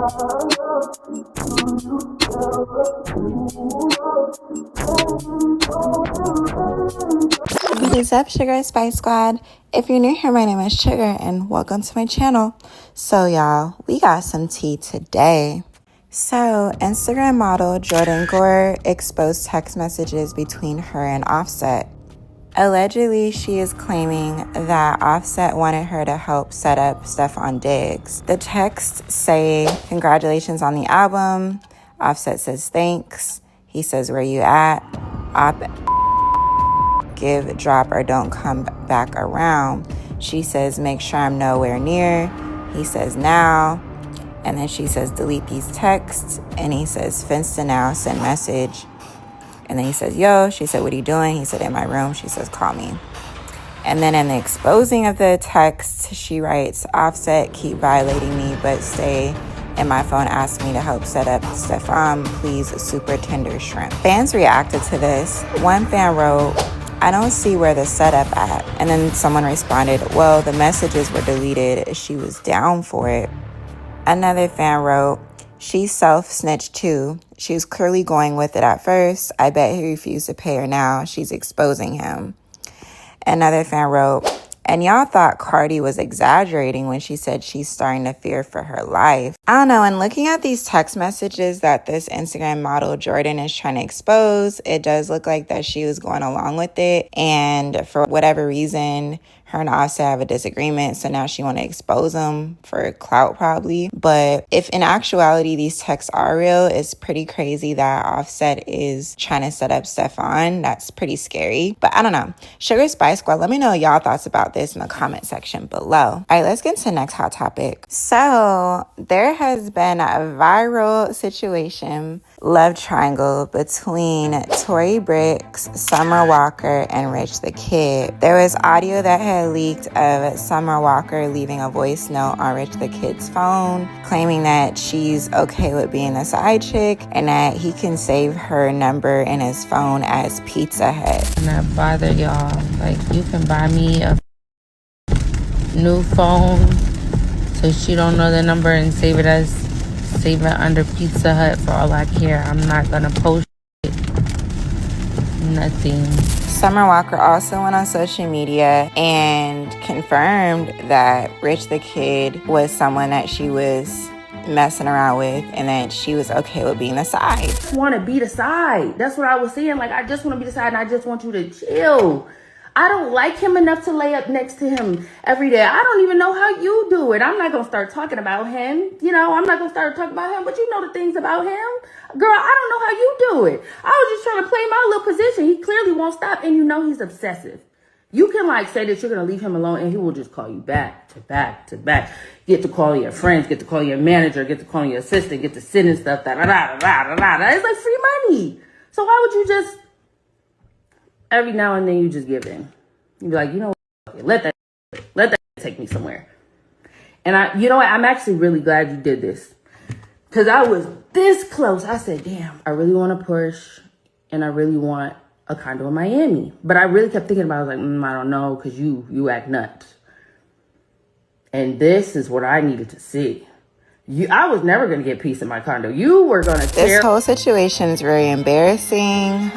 What is up, Sugar Spice Squad? If you're new here, my name is Sugar and welcome to my channel. So y'all, we got some tea today. So Instagram model Jordan Gore exposed text messages between her and Offset. Allegedly, she is claiming that Offset wanted her to help set up Stefon Diggs. The texts say, "Congratulations on the album." Offset says, "Thanks." He says, "Where you at?" Give, drop, or don't come back around. She says, "Make sure I'm nowhere near." He says, "Now." And then she says, "Delete these texts." And he says, "Finsta now, send message." And then he says, "Yo." She said, "What are you doing?" He said, "In my room." She says, "Call me." And then in the exposing of the text, she writes, "Offset, keep violating me, but stay in my phone, asked me to help set up Stefon, please, super tender shrimp." Fans reacted to this. One fan wrote, "I don't see where the setup at." And then someone responded, "Well, the messages were deleted. She was down for it." Another fan wrote, "She self-snitched too. She was clearly going with it at first. I bet he refused to pay her now. She's exposing him." Another fan wrote, "And y'all thought Cardi was exaggerating when she said she's starting to fear for her life." I don't know, and looking at these text messages that this Instagram model Jordan is trying to expose, it does look like that she was going along with it. And for whatever reason, her and Offset have a disagreement, so now she want to expose them for clout probably. But if in actuality these texts are real, it's pretty crazy that Offset is trying to set up Stefon. That's pretty scary. But I don't know. Sugar Spice Squad, let me know y'all thoughts about this in the comment section below. All right, let's get to the next hot topic. So there has been a viral situation, love triangle between Tory Bricks, Summer Walker, and Rich the Kid. There was audio that had leaked of Summer Walker leaving a voice note on Rich the Kid's phone, claiming that she's okay with being a side chick and that he can save her number in his phone as Pizza Hut. And I bother y'all. Like, you can buy me a new phone so she don't know the number and save it under Pizza Hut. For all I care, I'm not gonna post it. Nothing. Summer Walker also went on social media and confirmed that Rich the Kid was someone that she was messing around with and that she was okay with being the side. I just want to be the side. That's what I was saying. Like, I just want to be the side and I just want you to chill. I don't like him enough to lay up next to him every day. I don't even know how you do it. I'm not going to start talking about him. You know, I'm not going to start talking about him, but you know the things about him. Girl, I don't know how you do it. I was just trying to play my little position. He clearly won't stop, and you know he's obsessive. You can like say that you're going to leave him alone and he will just call you back to back to back. Get to call your friends, get to call your manager, get to call your assistant, get to sending stuff. Da, da, da, da, da, da, da. It's like free money. So why would you just, every now and then you just give in? You'd be like, you know what, let that take me somewhere. And you know what, I'm actually really glad you did this. Because I was this close. I said, damn, I really want to push and I really want a condo in Miami. But I really kept thinking about it. I was like, I don't know, because you act nuts. And this is what I needed to see. I was never going to get peace in my condo. You were going to tear. This whole situation is very embarrassing.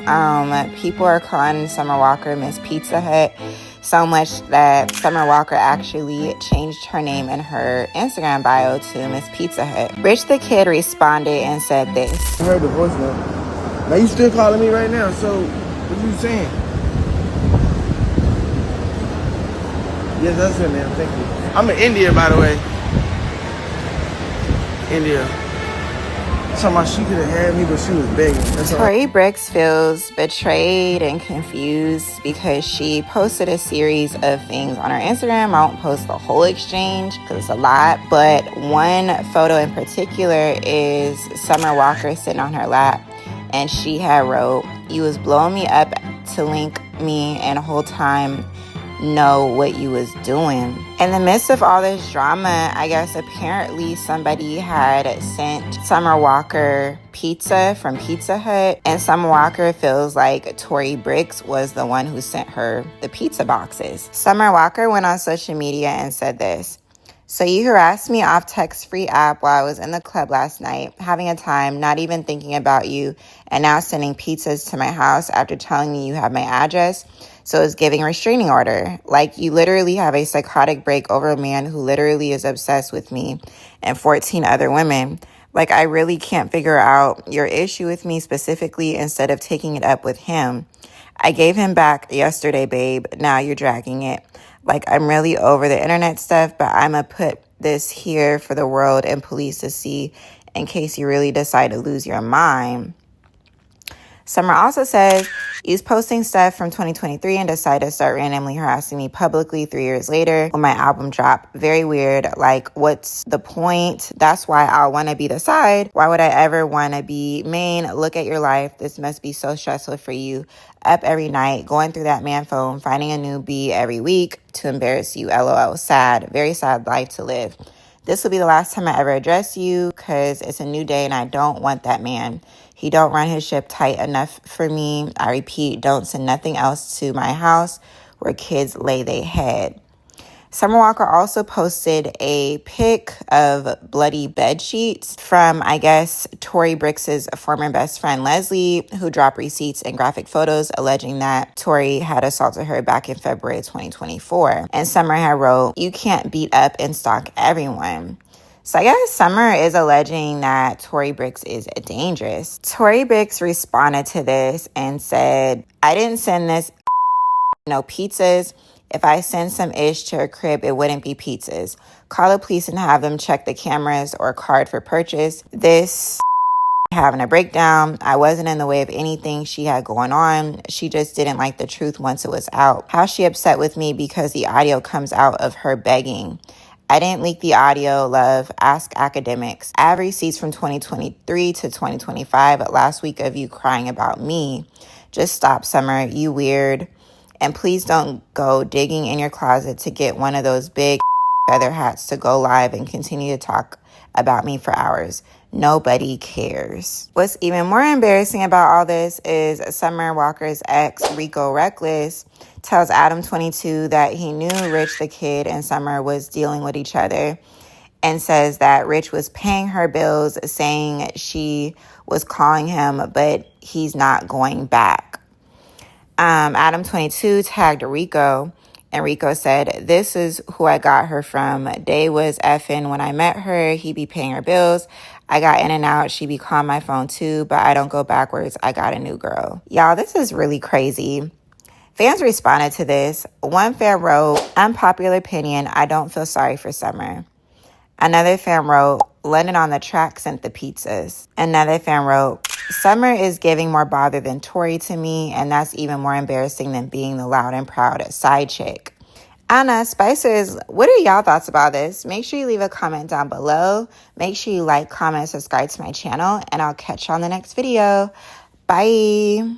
People are calling Summer Walker Miss Pizza Hut so much that Summer Walker actually changed her name in her Instagram bio to Miss Pizza Hut. Rich the Kid responded and said this. I heard the voice note. Now you still calling me right now, so what you saying? Yes, that's it, man. Thank you. I'm in India, by the way. India. Somehow she could have had me, but she was begging. Tory Bricks feels betrayed and confused because she posted a series of things on her Instagram. I won't post the whole exchange because it's a lot, but one photo in particular is Summer Walker sitting on her lap, and she had wrote, "You was blowing me up to link me, and the whole time know what you was doing." In the midst of all this drama, I guess apparently somebody had sent Summer Walker pizza from Pizza Hut, and Summer Walker feels like Tory Bricks was the one who sent her the pizza boxes. Summer Walker went on social media and said this: So you harassed me off text-free app while I was in the club last night, having a time, not even thinking about you, and now sending pizzas to my house after telling me you have my address. So it's giving restraining order. Like, you literally have a psychotic break over a man who literally is obsessed with me and 14 other women. Like, I really can't figure out your issue with me specifically instead of taking it up with him. I gave him back yesterday, babe. Now you're dragging it. Like, I'm really over the internet stuff, but I'm going to put this here for the world and police to see in case you really decide to lose your mind. Summer also says, he's posting stuff from 2023 and decided to start randomly harassing me publicly 3 years later when my album dropped. Very weird. Like, what's the point? That's why I want to be the side. Why would I ever want to be main? Look at your life. This must be so stressful for you. Up every night, going through that man phone, finding a new B every week to embarrass you. LOL. Sad. Very sad life to live. This will be the last time I ever address you because it's a new day and I don't want that man. He don't run his ship tight enough for me. I repeat, don't send nothing else to my house where kids lay their head. Summer Walker also posted a pic of bloody bed sheets from, I guess, Tory Bricks's former best friend, Leslie, who dropped receipts and graphic photos alleging that Tory had assaulted her back in February 2024. And Summer had wrote, "You can't beat up and stalk everyone." So I guess Summer is alleging that Tory Bricks is dangerous. Tory Bricks responded to this and said, "I didn't send this no pizzas. If I send some ish to her crib, it wouldn't be pizzas. Call the police and have them check the cameras or card for purchase. This having a breakdown. I wasn't in the way of anything she had going on. She just didn't like the truth once it was out. How she upset with me because the audio comes out of her begging. I didn't leak the audio, love. Ask academics. I have receipts from 2023 to 2025, last week of you crying about me. Just stop, Summer. You weird. And please don't go digging in your closet to get one of those big feather hats to go live and continue to talk about me for hours. Nobody cares." What's even more embarrassing about all this is Summer Walker's ex, Rico Reckless, tells Adam 22 that he knew Rich the Kid and Summer was dealing with each other and says that Rich was paying her bills, saying she was calling him, but he's not going back. Adam 22 tagged Rico, and Rico said, "This is who I got her from. Day was effing when I met her. He be paying her bills. I got in and out. She be calling my phone too, but I don't go backwards. I got a new girl." Y'all, this is really crazy. Fans responded to this. One fan wrote, "Unpopular opinion, I don't feel sorry for Summer." Another fan wrote, "London on the track sent the pizzas." Another fan wrote, "Summer is giving more bother than Tory to me, and that's even more embarrassing than being the loud and proud side chick." Anna, Spicers, what are y'all thoughts about this? Make sure you leave a comment down below. Make sure you like, comment, subscribe to my channel, and I'll catch you on the next video. Bye.